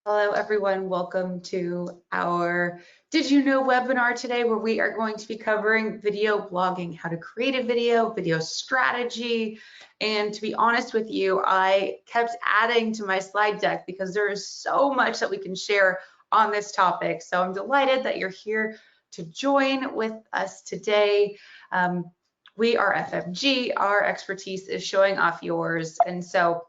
Hello, everyone. Welcome to our Did You Know webinar today, where we are going to be covering video blogging, how to create a video strategy. And to be honest with you, I kept adding to my slide deck because there is so much that we can share on this topic. So I'm delighted that you're here to join with us today. We are FMG. Our expertise is showing off yours. And so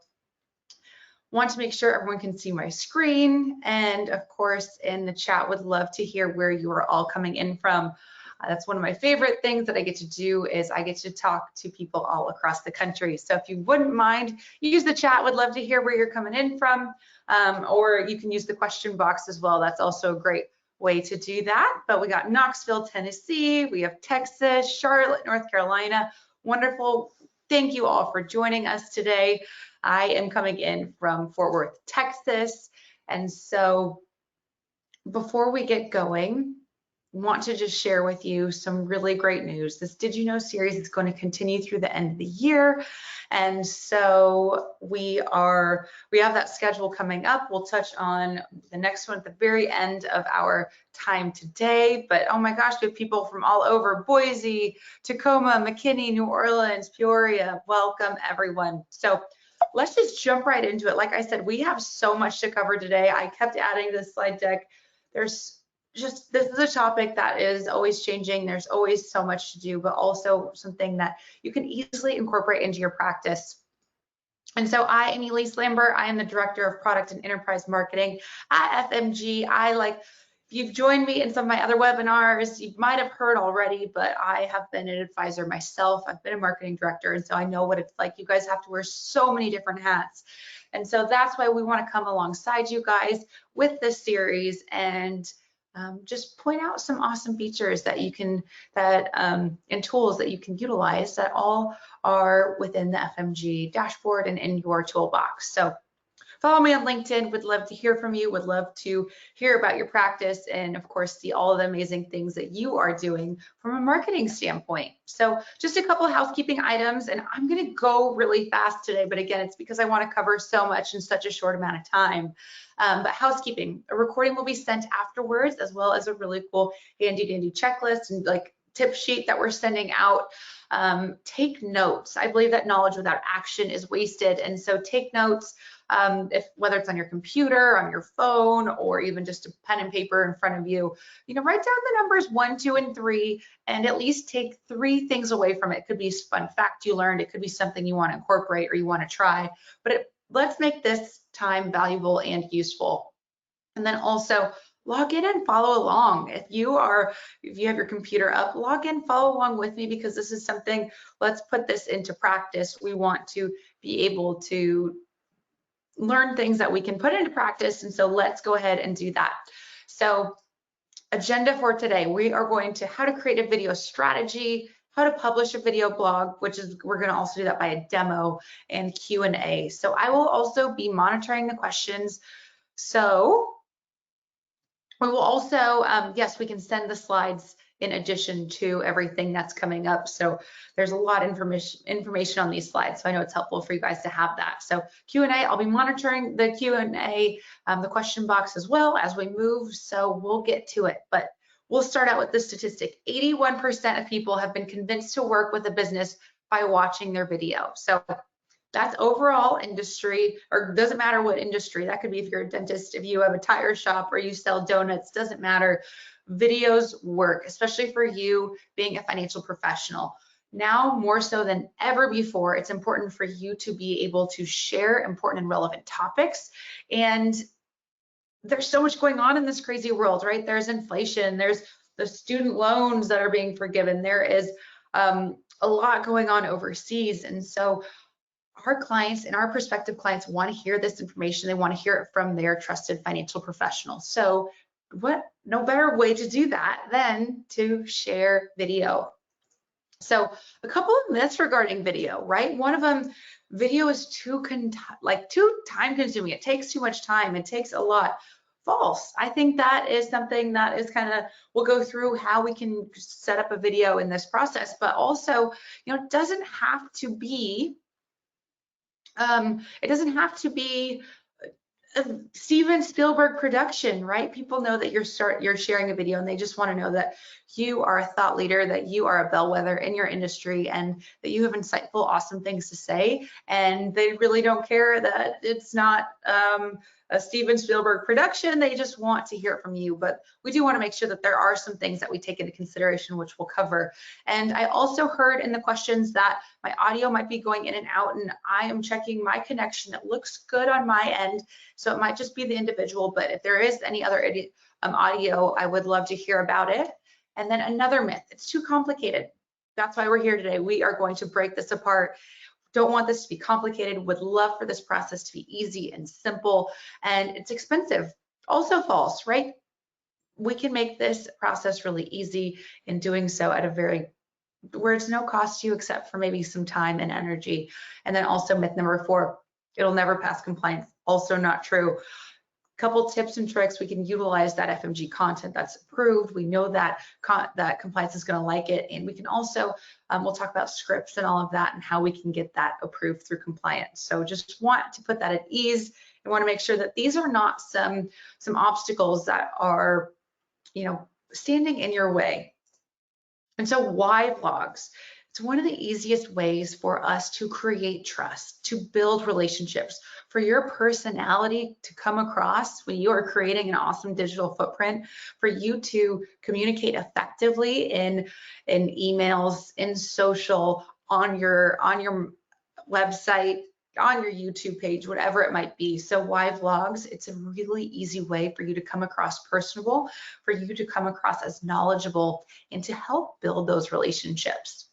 want to make sure everyone can see my screen, and of course in the chat would love to hear where you are all coming in from. That's one of my favorite things that I get to do, is I get to talk to people all across the country. So if you wouldn't mind, use the chat. Would love to hear where you're coming in from, or you can use the question box as well. That's also a great way to do that. But we got Knoxville, Tennessee, we have Texas, Charlotte, North Carolina. Wonderful. Thank you all for joining us today. I am coming in from Fort Worth, Texas. And so before we get going, want to just share with you some really great news. This Did You Know series is going to continue through the end of the year. And so we have that schedule coming up. We'll touch on the next one at the very end of our time today. But oh my gosh, we have people from all over: Boise, Tacoma, McKinney, New Orleans, Peoria. Welcome, everyone. So let's just jump right into it. Like I said, we have so much to cover today. I kept adding to the slide deck. This is a topic that is always changing. There's always so much to do, but also something that you can easily incorporate into your practice. And so I am Elise Lambert. I am the Director of Product and Enterprise Marketing at FMG. If you've joined me in some of my other webinars, you might have heard already, but I have been an advisor myself. I've been a marketing director, and so I know what it's like. You guys have to wear so many different hats. And so that's why we want to come alongside you guys with this series and just point out some awesome features that you can, and tools that you can utilize that all are within the FMG dashboard and in your toolbox. So follow me on LinkedIn. Would love to hear from you. Would love to hear about your practice and, of course, see all of the amazing things that you are doing from a marketing standpoint. So just a couple of housekeeping items, and I'm going to go really fast today. But again, it's because I want to cover so much in such a short amount of time. But housekeeping, a recording will be sent afterwards, as well as a really cool handy dandy checklist and like tip sheet that we're sending out. Take notes. I believe that knowledge without action is wasted. And so take notes. Whether it's on your computer, on your phone, or even just a pen and paper in front of you, write down the numbers 1, 2, and 3, and at least take 3 things away from it. It could be a fun fact you learned. It could be something you want to incorporate or you want to try, but let's make this time valuable and useful. And then also log in and follow along. If you have your computer up, log in, follow along with me, because this is something, let's put this into practice. We want to be able to learn things that we can put into practice. And so let's go ahead and do that. So agenda for today, we are going to how to create a video strategy, how to publish a video blog, we're going to also do that by a demo, and Q&A. So I will also be monitoring the questions. So we will also, yes, we can send the slides in addition to everything that's coming up. So there's a lot of information on these slides. So I know it's helpful for you guys to have that. So Q&A, I'll be monitoring the Q&A, the question box as well as we move. So we'll get to it, but we'll start out with the statistic. 81% of people have been convinced to work with a business by watching their video. So that's overall industry, or doesn't matter what industry. That could be if you're a dentist, if you have a tire shop, or you sell donuts, doesn't matter. Videos work, especially for you being a financial professional. Now more so than ever before, it's important for you to be able to share important and relevant topics. And there's so much going on in this crazy world, right? There's inflation, there's the student loans that are being forgiven, there is a lot going on overseas. And so our clients and our prospective clients want to hear this information. They want to hear it from their trusted financial professional. So no better way to do that than to share video. So a couple of myths regarding video, right? One of them, video is too time consuming. It takes too much time. It takes a lot. False. I think that is something that is we'll go through how we can set up a video in this process, but also, it doesn't have to be Steven Spielberg production, right? People know that you're sharing a video and they just want to know that you are a thought leader, that you are a bellwether in your industry, and that you have insightful, awesome things to say. And they really don't care that it's not a Steven Spielberg production. They just want to hear it from you. But we do want to make sure that there are some things that we take into consideration, which we'll cover. And I also heard in the questions that my audio might be going in and out, and I am checking my connection. It looks good on my end. So it might just be the individual, but if there is any other audio, I would love to hear about it. And then another myth, it's too complicated. That's why we're here today. We are going to break this apart. Don't want this to be complicated, would love for this process to be easy and simple, and it's expensive. Also false, right? We can make this process really easy in doing so at where it's no cost to you except for maybe some time and energy. And then also myth number 4, it'll never pass compliance. Also not true. Couple tips and tricks, we can utilize that FMG content that's approved. We know that that compliance is going to like it, and we can also we'll talk about scripts and all of that and how we can get that approved through compliance. So just want to put that at ease and want to make sure that these are not some obstacles that are, you know, standing in your way. And so why vlogs? It's one of the easiest ways for us to create trust, to build relationships, for your personality to come across when you are creating an awesome digital footprint, for you to communicate effectively in emails, in social, on your website, on your YouTube page, whatever it might be. So why vlogs? It's a really easy way for you to come across personable, for you to come across as knowledgeable, and to help build those relationships.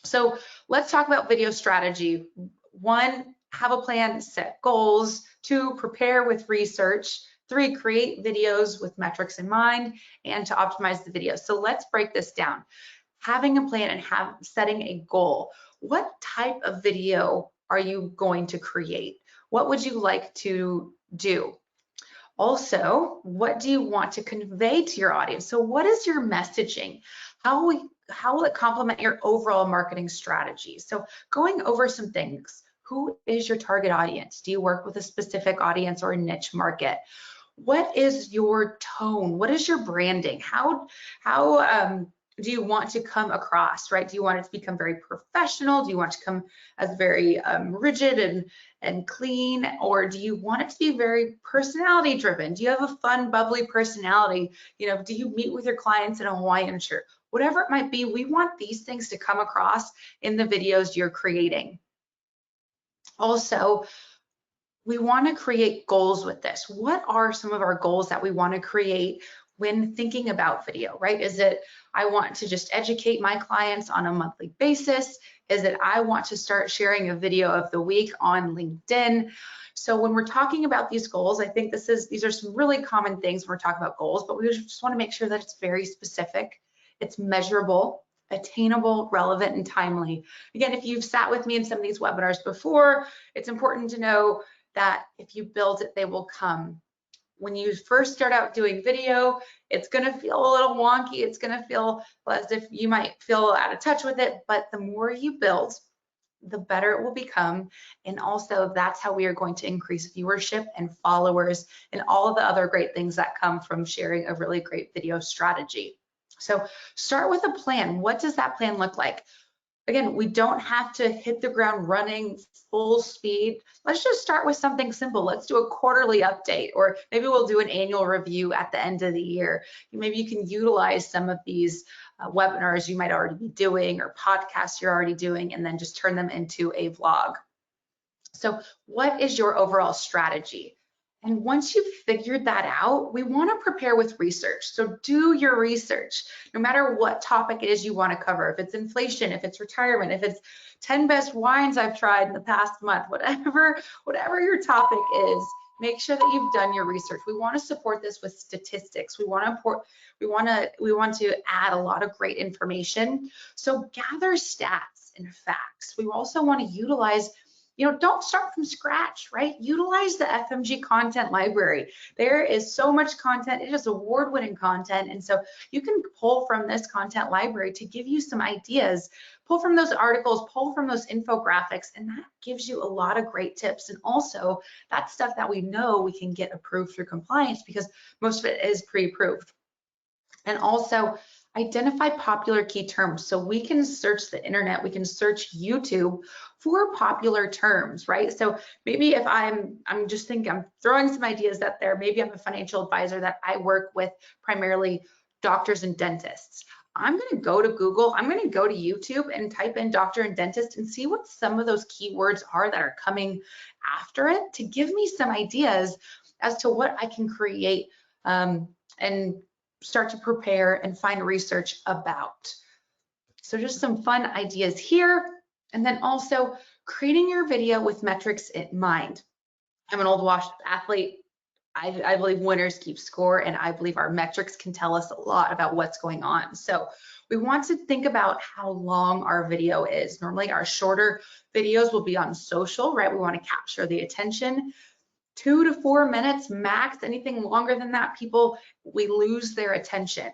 So let's talk about video strategy. 1, have a plan, set goals. 2, prepare with research. 3, create videos with metrics in mind and to optimize the video. So let's break this down. Having a plan and setting a goal. What type of video are you going to create? What would you like to do? Also, what do you want to convey to your audience? So what is your messaging? How will it complement your overall marketing strategy? So going over some things. Who is your target audience? Do you work with a specific audience or a niche market? What is your tone? What is your branding? How do you want to come across, right? Do you want it to become very professional? Do you want it to come as very rigid and clean? Or do you want it to be very personality driven? Do you have a fun, bubbly personality? You know, do you meet with your clients in a Hawaiian shirt? Whatever it might be, we want these things to come across in the videos you're creating. Also, we want to create goals with this. What are some of our goals that we want to create when thinking about video, right? Is it, I want to just educate my clients on a monthly basis? Is it, I want to start sharing a video of the week on LinkedIn? So when we're talking about these goals, I think these are some really common things when we're talking about goals, but we just want to make sure that it's very specific, it's measurable, attainable, relevant, and timely. Again, if you've sat with me in some of these webinars before, it's important to know that if you build it, they will come. When you first start out doing video, it's going to feel a little wonky. It's going to feel as if you might feel out of touch with it, but the more you build, the better it will become. And also that's how we are going to increase viewership and followers and all of the other great things that come from sharing a really great video strategy. So start with a plan. What does that plan look like? Again, we don't have to hit the ground running full speed. Let's just start with something simple. Let's do a quarterly update, or maybe we'll do an annual review at the end of the year. Maybe you can utilize some of these webinars you might already be doing or podcasts you're already doing, and then just turn them into a vlog. So what is your overall strategy? And once you've figured that out, we want to prepare with research. So do your research, no matter what topic it is you want to cover. If it's inflation, if it's retirement, if it's 10 best wines I've tried in the past month, whatever your topic is, make sure that you've done your research. We want to support this with statistics. We want to add a lot of great information. So gather stats and facts. We also want to utilize don't start from scratch, right? Utilize the FMG content library. There is so much content. It is award-winning content. And so you can pull from this content library to give you some ideas, pull from those articles, pull from those infographics, and that gives you a lot of great tips. And also that's stuff that we know we can get approved through compliance because most of it is pre-approved. And also identify popular key terms. So we can search the internet, we can search YouTube for popular terms, right? So maybe if I'm throwing some ideas out there, maybe I'm a financial advisor that I work with primarily doctors and dentists. I'm gonna go to Google, I'm gonna go to YouTube and type in doctor and dentist and see what some of those keywords are that are coming after it to give me some ideas as to what I can create and start to prepare and find research about. So just some fun ideas here. And then also creating your video with metrics in mind. I'm an old washed athlete. I believe winners keep score, and I believe our metrics can tell us a lot about what's going on. So we want to think about how long our video is. Normally our shorter videos will be on social, right? We want to capture the attention. 2 to 4 minutes max. Anything longer than that, we lose their attention.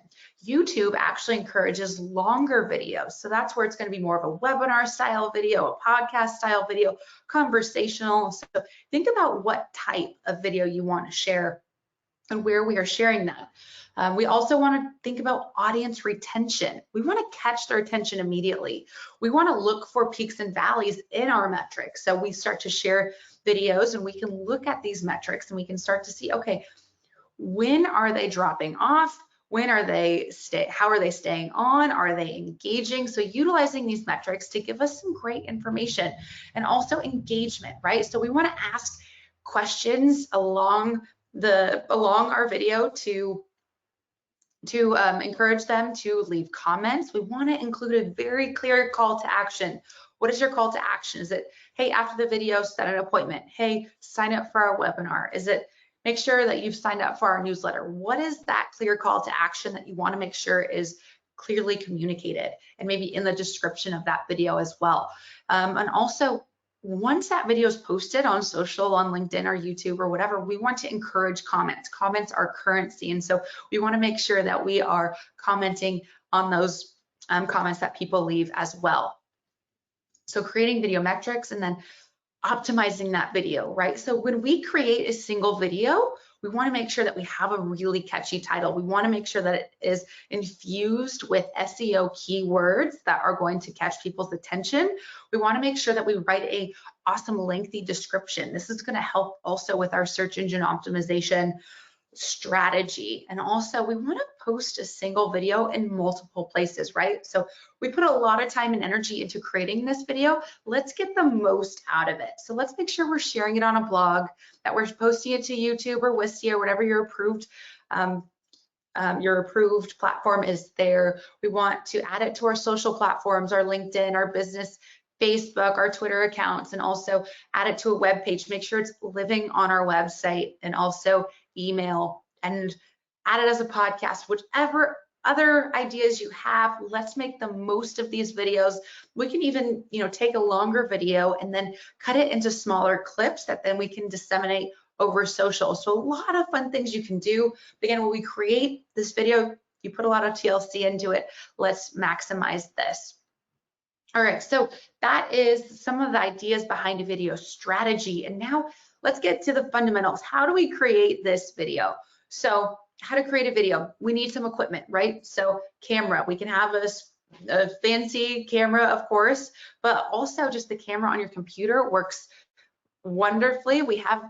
YouTube actually encourages longer videos. So that's where it's going to be more of a webinar style video, a podcast style video, conversational. So think about what type of video you want to share and where we are sharing that. We also want to think about audience retention. We want to catch their attention immediately. We want to look for peaks and valleys in our metrics. So we start to share videos and we can look at these metrics and we can start to see, okay, when are they dropping off? When are they how are they staying on? Are they engaging? So utilizing these metrics to give us some great information and also engagement, right? So we want to ask questions along our video to encourage them to leave comments. We want to include a very clear call to action. What is your call to action? Is it, hey, after the video, set an appointment? Hey, sign up for our webinar? Is it, make sure that you've signed up for our newsletter? What is that clear call to action that you want to make sure is clearly communicated, and maybe in the description of that video as well? And also, once that video is posted on social, on LinkedIn or YouTube or whatever, we want to encourage comments. Comments are currency, and so we want to make sure that we are commenting on those comments that people leave as well. So creating video metrics and then optimizing that video, right? So when we create a single video, we want to make sure that we have a really catchy title. We want to make sure that it is infused with SEO keywords that are going to catch people's attention. We want to make sure that we write a awesome lengthy description. This is going to help also with our search engine optimization strategy. And also we want to post a single video in multiple places, right? So we put a lot of time and energy into creating this video. Let's get the most out of it. So let's make sure we're sharing it on a blog, that we're posting it to YouTube or Wistia or whatever your approved platform is there. We want to add it to our social platforms, our LinkedIn, our business Facebook, our Twitter accounts, and also add it to a web page. Make sure it's living on our website, and also email, and add it as a podcast. Whichever other ideas you have, let's make the most of these videos. We can even, take a longer video and then cut it into smaller clips that then we can disseminate over social. So a lot of fun things you can do. Again, when we create this video, you put a lot of TLC into it. Let's maximize this. All right, so that is some of the ideas behind a video strategy. And now let's get to the fundamentals. How do we create this video? So how to create a video? We need some equipment, right? So camera, we can have a fancy camera, of course, but also just the camera on your computer works wonderfully. We have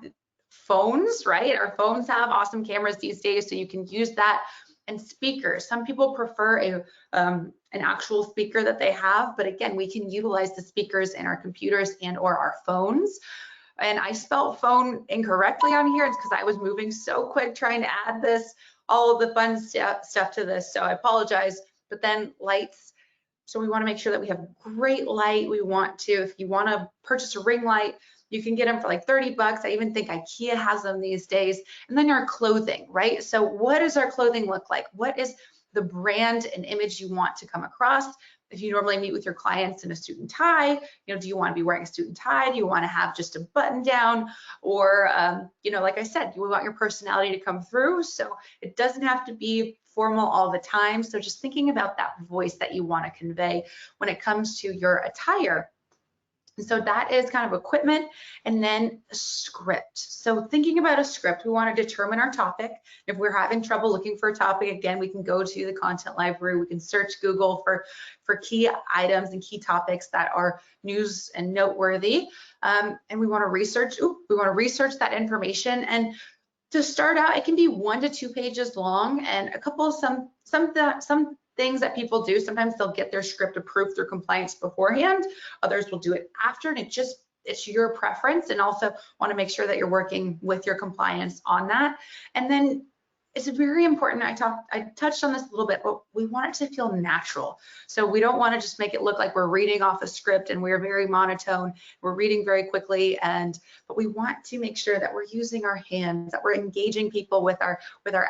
phones, right? Our phones have awesome cameras these days, so you can use that. And speakers, some people prefer an actual speaker that they have, but again, we can utilize the speakers in our computers and or our phones. And I spelled phone incorrectly on here. It's because I was moving so quick trying to add all of the fun stuff to this, so I apologize. But then lights, so we want to make sure that we have great light. We want to, if you want to purchase a ring light, you can get them for like 30 bucks. I even think IKEA has them these days. And then our clothing, right? So what does our clothing look like? What is the brand and image you want to come across? if you normally meet with your clients in a suit and tie, do you want to be wearing a suit and tie? Do you want to have just a button down? Or, like I said, you want your personality to come through. So it doesn't have to be formal all the time. So just thinking about that voice that you want to convey when it comes to your attire. And so that is kind of equipment, and then a script. So thinking about a script, we want to determine our topic. If we're having trouble looking for a topic, again, we can go to the content library. We can search Google for key items and key topics that are news and noteworthy. And we want to research. We want to research that information. And to start out, it can be 1 to 2 pages long, and a couple of some things that people do. Sometimes they'll get their script approved through compliance beforehand. Others will do it after, and it's your preference. And also want to make sure that you're working with your compliance on that. And then it's very important. I touched on this a little bit, but we want it to feel natural. So we don't want to just make it look like we're reading off a script and we're very monotone. We're reading very quickly, but we want to make sure that we're using our hands, that we're engaging people with our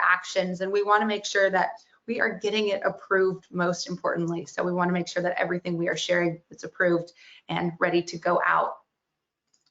actions, and we want to make sure that we are getting it approved, most importantly. So we want to make sure that everything we are sharing is approved and ready to go out.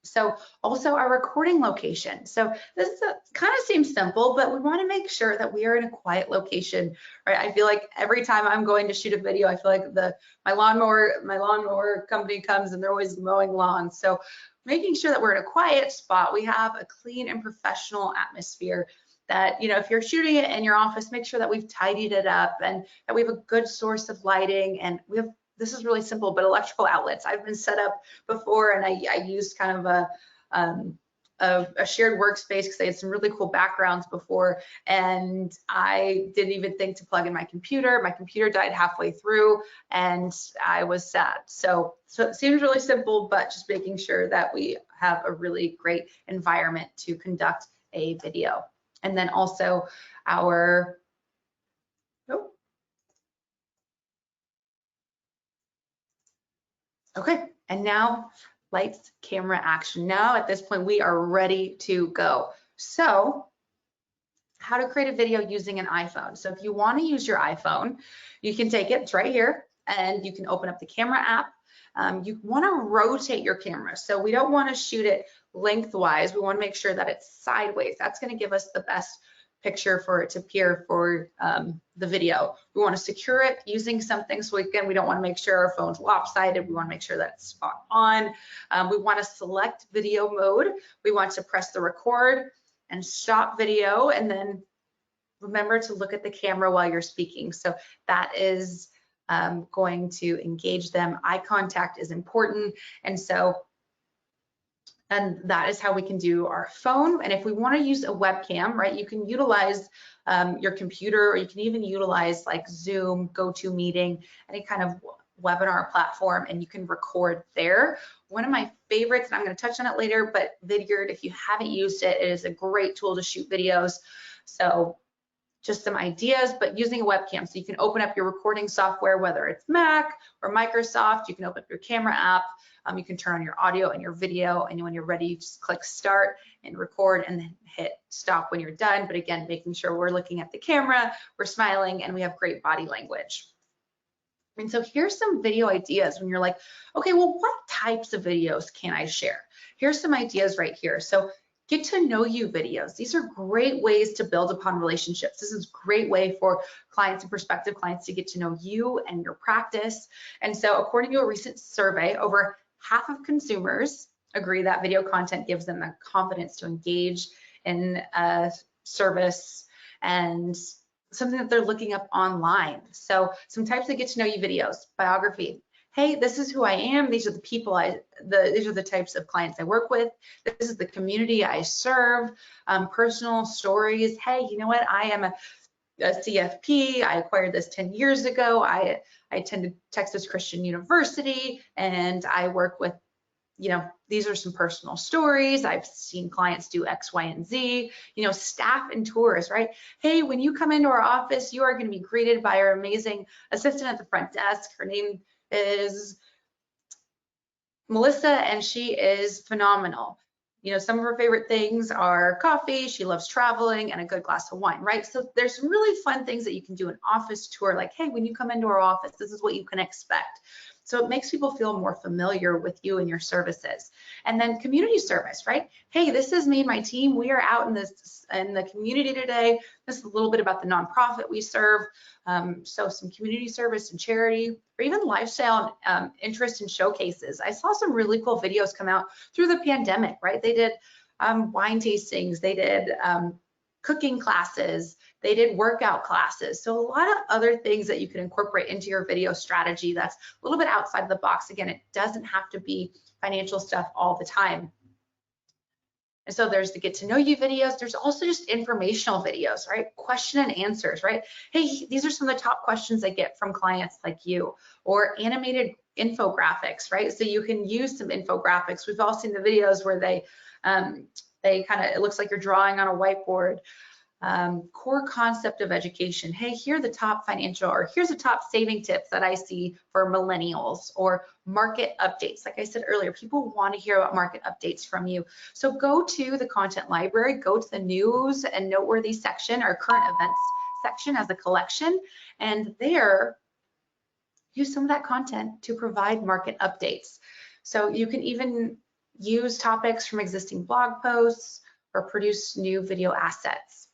So also our recording location. So this is kind of seems simple, but we want to make sure that we are in a quiet location, right? I feel like every time I'm going to shoot a video, I feel like my lawnmower company comes and they're always mowing lawns. So making sure that we're in a quiet spot, we have a clean and professional atmosphere. That, if you're shooting it in your office, make sure that we've tidied it up and that we have a good source of lighting. And this is really simple, but electrical outlets. I've been set up before, and I used kind of a shared workspace because they had some really cool backgrounds before, and I didn't even think to plug in my computer. My computer died halfway through, and I was sad. So it seems really simple, but just making sure that we have a really great environment to conduct a video. And then also okay, and now lights, camera, action. Now at this point, we are ready to go. So how to create a video using an iPhone. So if you want to use your iPhone, you can take it, it's right here, and you can open up the camera app. You want to rotate your camera. So we don't want to shoot it lengthwise. We want to make sure that it's sideways. That's going to give us the best picture for it to appear for the video. We want to secure it using something. So again, we don't want to make sure our phone's lopsided. We want to make sure that it's spot on. We want to select video mode. We want to press the record and stop video, and then remember to look at the camera while you're speaking. So that is going to engage them. Eye contact is important. And that is how we can do our phone. And if we want to use a webcam, right, you can utilize your computer, or you can even utilize like Zoom, GoToMeeting, any kind of webinar platform, and you can record there. One of my favorites, and I'm going to touch on it later, but Vidyard, if you haven't used it, it is a great tool to shoot videos. So just some ideas, but using a webcam. So you can open up your recording software, whether it's Mac or Microsoft. You can open up your camera app. You can turn on your audio and your video, and when you're ready, you just click start and record, and then hit stop when you're done. But again, making sure we're looking at the camera, we're smiling, and we have great body language. And so here's some video ideas when you're like, okay, well, what types of videos can I share? Here's some ideas right here. So get to know you videos. These are great ways to build upon relationships. This is a great way for clients and prospective clients to get to know you and your practice. And so according to a recent survey, over half of consumers agree that video content gives them the confidence to engage in a service and something that they're looking up online. So some types of get to know you videos: biography. Hey, this is who I am. These are the people these are the types of clients I work with. This is the community I serve. Personal stories. Hey, you know what? I am a CFP. I acquired this 10 years ago. I attended Texas Christian University, and I work with, these are some personal stories. I've seen clients do X, Y, and Z, staff and tours, right? Hey, when you come into our office, you are going to be greeted by our amazing assistant at the front desk. Her name is Melissa, and she is phenomenal. you know, some of her favorite things are coffee, she loves traveling, and a good glass of wine, right? So there's some really fun things that you can do an office tour, like, hey, when you come into our office, this is what you can expect. So it makes people feel more familiar with you and your services. And then community service, right? Hey, this is me and my team. We are out in the community today. This is a little bit about the nonprofit we serve. So some community service and charity, or even lifestyle interest and showcases. I saw some really cool videos come out through the pandemic, right? They did wine tastings, they did cooking classes, they did workout classes. So a lot of other things that you can incorporate into your video strategy that's a little bit outside the box. Again, it doesn't have to be financial stuff all the time. And so there's the get to know you videos. There's also just informational videos, right? Question and answers, right? Hey, these are some of the top questions I get from clients like you, or animated infographics, right? So you can use some infographics. We've all seen the videos where they kind of, it looks like you're drawing on a whiteboard. Core concept of education. Hey, here are the top financial, or here's the top saving tips that I see for millennials, or market updates. Like I said earlier, people want to hear about market updates from you. So go to the content library, go to the news and noteworthy section, or current events section as a collection, and there use some of that content to provide market updates. So you can even use topics from existing blog posts or produce new video assets.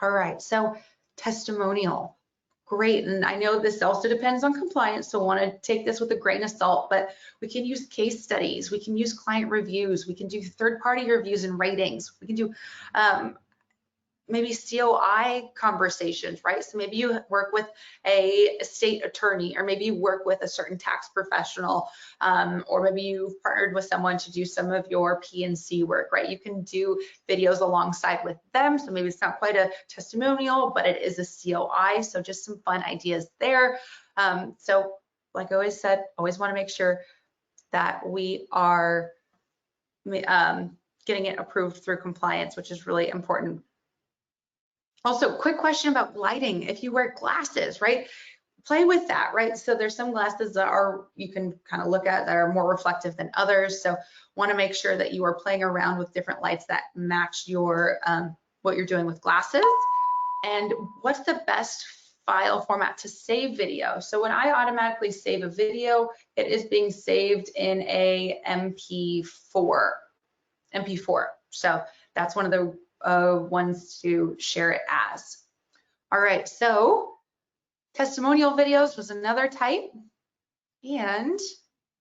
All right, so testimonial, great. And I know this also depends on compliance, so I want to take this with a grain of salt, but we can use case studies, we can use client reviews, we can do third-party reviews and ratings, we can do maybe COI conversations, right? So maybe you work with a estate attorney, or maybe you work with a certain tax professional, or maybe you've partnered with someone to do some of your P&C work, right? You can do videos alongside with them. So maybe it's not quite a testimonial, but it is a COI. So just some fun ideas there. So like I always said, always want to make sure that we are getting it approved through compliance, which is really important. Also, quick question about lighting. If you wear glasses, right, play with that, right? So there's some glasses that are, you can kind of look at, that are more reflective than others. So want to make sure that you are playing around with different lights that match your what you're doing with glasses. And what's the best file format to save video? So when I automatically save a video, it is being saved in a MP4. So that's one of the ones to share it as. All right, so testimonial videos was another type, and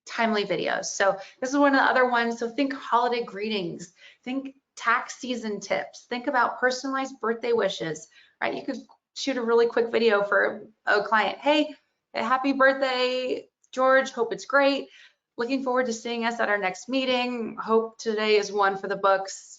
timely videos. So this is one of the other ones. So think holiday greetings, think tax season tips, think about personalized birthday wishes, right? You could shoot a really quick video for a client. Hey, happy birthday, George, hope it's great. Looking forward to seeing us at our next meeting. Hope today is one for the books.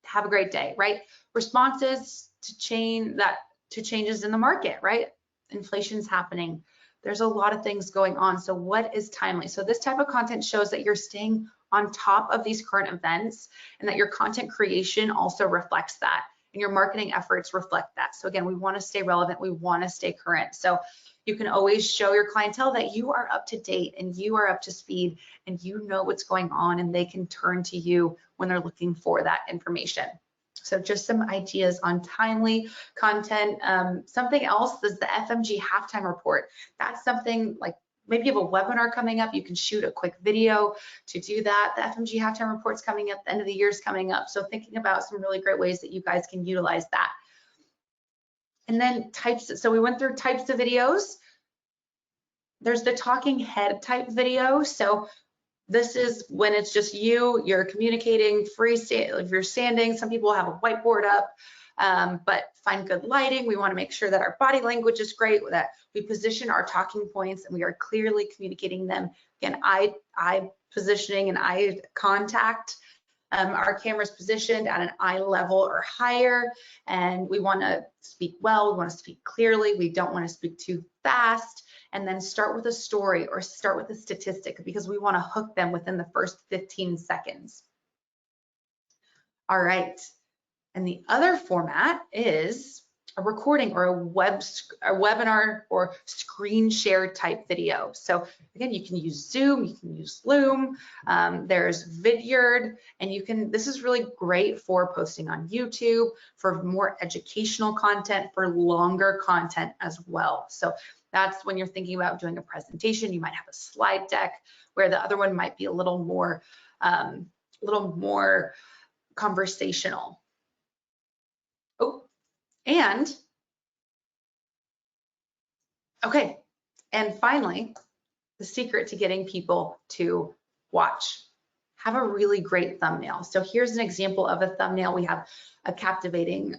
Have a great day, right? Responses to changes in the market, right? Inflation's happening. There's a lot of things going on. So what is timely? So this type of content shows that you're staying on top of these current events, and that your content creation also reflects that, and your marketing efforts reflect that. So again, we want to stay relevant, we want to stay current. So you can always show your clientele that you are up to date and you are up to speed and you know what's going on, and they can turn to you when they're looking for that information. So just some ideas on timely content. Something else is the FMG halftime report. That's something like, maybe you have a webinar coming up, you can shoot a quick video to do that. The FMG halftime report's coming up, the end of the year is coming up. So thinking about some really great ways that you guys can utilize that. And then types, so we went through types of videos. There's the talking head type video. So this is when it's just you, you're communicating if you're standing. Some people have a whiteboard up, but find good lighting. We want to make sure that our body language is great, that we position our talking points and we are clearly communicating them. Again, eye positioning and eye contact. Our camera's positioned at an eye level or higher, and we want to speak well, we want to speak clearly, we don't want to speak too fast, and then start with a story or start with a statistic, because we want to hook them within the first 15 seconds. All right, and the other format is a recording or a webinar or screen share type video. So again, you can use Zoom, you can use Loom, there's Vidyard, and this is really great for posting on YouTube, for more educational content, for longer content as well. So that's when you're thinking about doing a presentation, you might have a slide deck, where the other one might be a little more conversational. Oh, and okay, and finally, the secret to getting people to watch. Have a really great thumbnail. So here's an example of a thumbnail. We have a captivating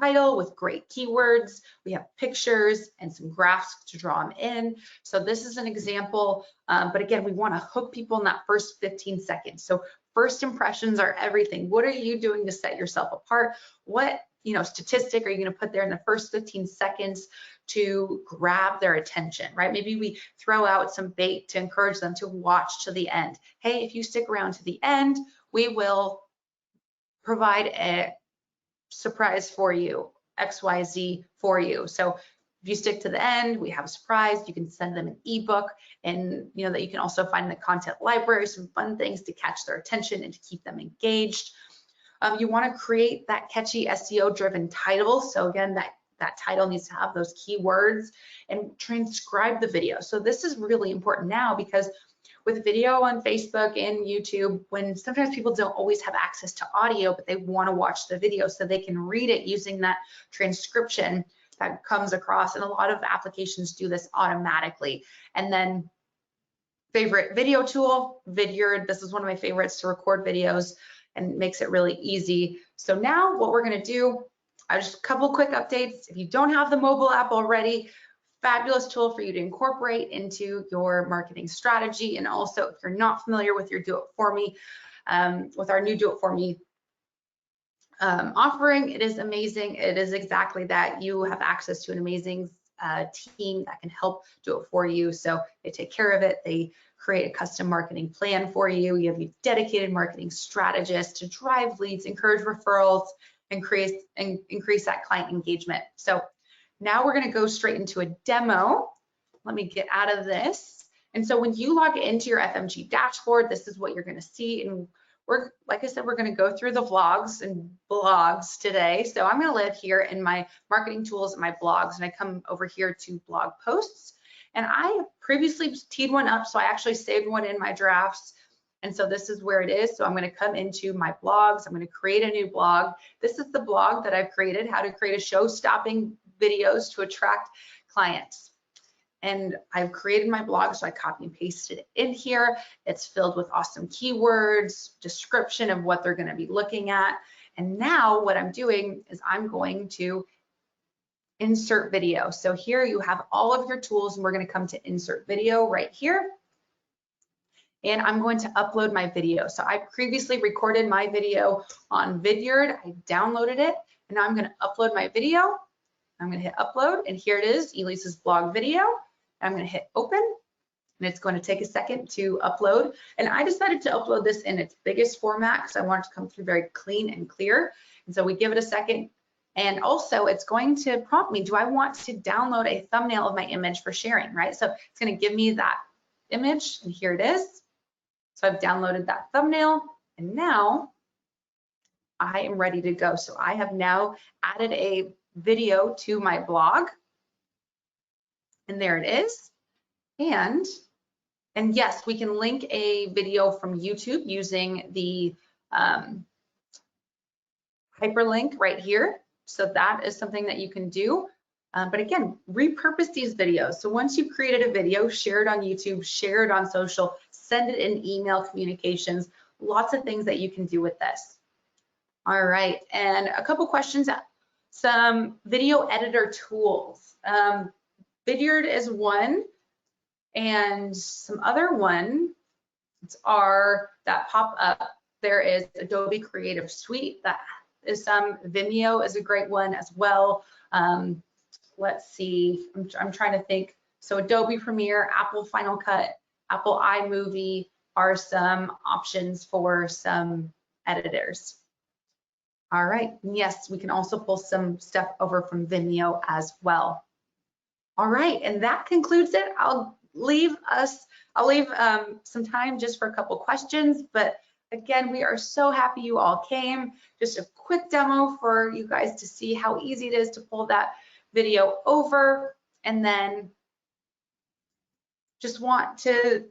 title with great keywords. We have pictures and some graphs to draw them in. So this is an example, but again, we want to hook people in that first 15 seconds. So first impressions are everything. What are you doing to set yourself apart? What statistic are you going to put there in the first 15 seconds to grab their attention, right? Maybe we throw out some bait to encourage them to watch to the end. Hey, if you stick around to the end, we will provide a surprise for you, XYZ for you. So if you stick to the end, we have a surprise. You can send them an ebook, and that you can also find in the content library some fun things to catch their attention and to keep them engaged. You want to create that catchy SEO driven title. So again, that title needs to have those keywords, and transcribe the video. So this is really important now, because with video on Facebook and YouTube, when sometimes people don't always have access to audio, but they want to watch the video so they can read it using that transcription that comes across. And a lot of applications do this automatically. And then favorite video tool, Vidyard. This is one of my favorites to record videos and makes it really easy. So now what we're going to do, just a couple quick updates. If you don't have the mobile app already, fabulous tool for you to incorporate into your marketing strategy. And also, if you're not familiar with your Do It For Me, with our new Do It For Me offering, it is amazing. It is exactly that. You have access to an amazing team that can help do it for you. So they take care of it. They create a custom marketing plan for you. You have a dedicated marketing strategist to drive leads, encourage referrals, and increase that client engagement. So now we're going to go straight into a demo. Let me get out of this. And so when you log into your FMG dashboard, this is what you're going to see. And like I said, we're going to go through the vlogs and blogs today. So I'm going to live here in my marketing tools and my blogs, and I come over here to blog posts. And I previously teed one up, so I actually saved one in my drafts. And so this is where it is. So I'm going to come into my blogs. I'm going to create a new blog. This is the blog that I've created, how to create a show-stopping videos to attract clients. And I've created my blog, so I copy and pasted it in here. It's filled with awesome keywords, description of what they're going to be looking at. And now what I'm doing is I'm going to insert video. So here you have all of your tools, and we're going to come to insert video right here. And I'm going to upload my video. So I previously recorded my video on Vidyard. I downloaded it, and now I'm going to upload my video. I'm going to hit upload, and here it is, Elise's blog video. I'm going to hit open, and it's going to take a second to upload. And I decided to upload this in its biggest format because I want it to come through very clean and clear. And so we give it a second. And also it's going to prompt me, do I want to download a thumbnail of my image for sharing, right? So it's going to give me that image, and here it is. So I've downloaded that thumbnail, and now I am ready to go. So I have now added a video to my blog, and there it is. And yes, we can link a video from YouTube using the hyperlink right here. So that is something that you can do. But again, repurpose these videos. So once you've created a video, share it on YouTube, share it on social, send it in email communications, lots of things that you can do with this. All right, and a couple questions, some video editor tools. Vidyard is one, and some other ones are that pop up. There is Adobe Creative Suite, that is some. Vimeo is a great one as well. Let's see, I'm trying to think. So Adobe Premiere, Apple Final Cut, Apple iMovie are some options for some editors. All right, and yes, we can also pull some stuff over from Vimeo as well. All right, and that concludes it. I'll leave some time just for a couple questions, but again, we are so happy you all came. Just a quick demo for you guys to see how easy it is to pull that video over, and then just want to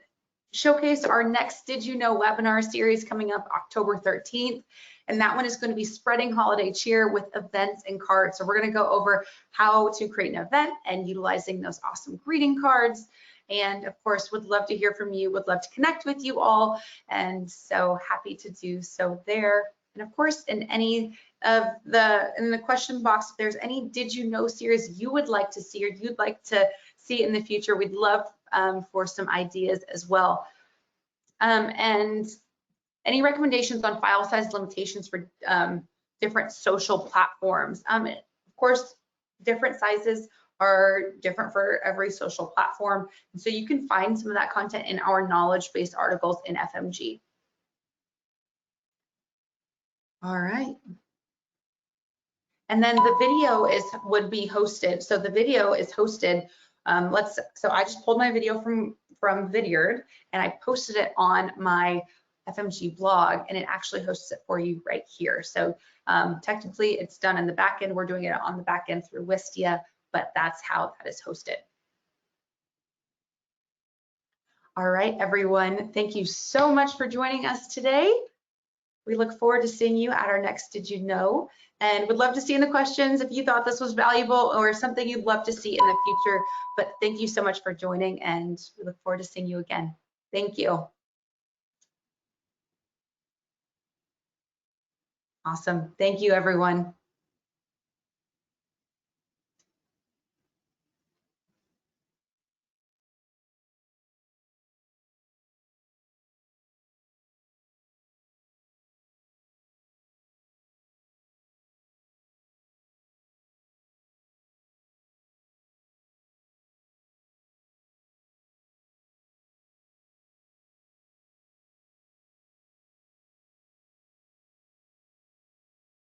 showcase our next Did You Know webinar series coming up October 13th. And that one is going to be spreading holiday cheer with events and cards. So we're going to go over how to create an event and utilizing those awesome greeting cards. And of course, would love to hear from you, would love to connect with you all. And so happy to do so there. And of course, in any of in the question box, if there's any Did You Know series you would like to see or you'd like to see in the future, we'd love for some ideas as well. And any recommendations on file size limitations for different social platforms? Of course, different sizes are different for every social platform. And so you can find some of that content in our knowledge-based articles in FMG. All right. And then the video would be hosted. So the video is hosted. So I just pulled my video from Vidyard and I posted it on my FMG blog, and it actually hosts it for you right here. So technically it's done in the back end. We're doing it on the back end through Wistia, but that's how that is hosted. All right, everyone. Thank you so much for joining us today. We look forward to seeing you at our next Did You Know? And would love to see in the questions if you thought this was valuable or something you'd love to see in the future. But thank you so much for joining, and we look forward to seeing you again. Thank you. Awesome. Thank you, everyone.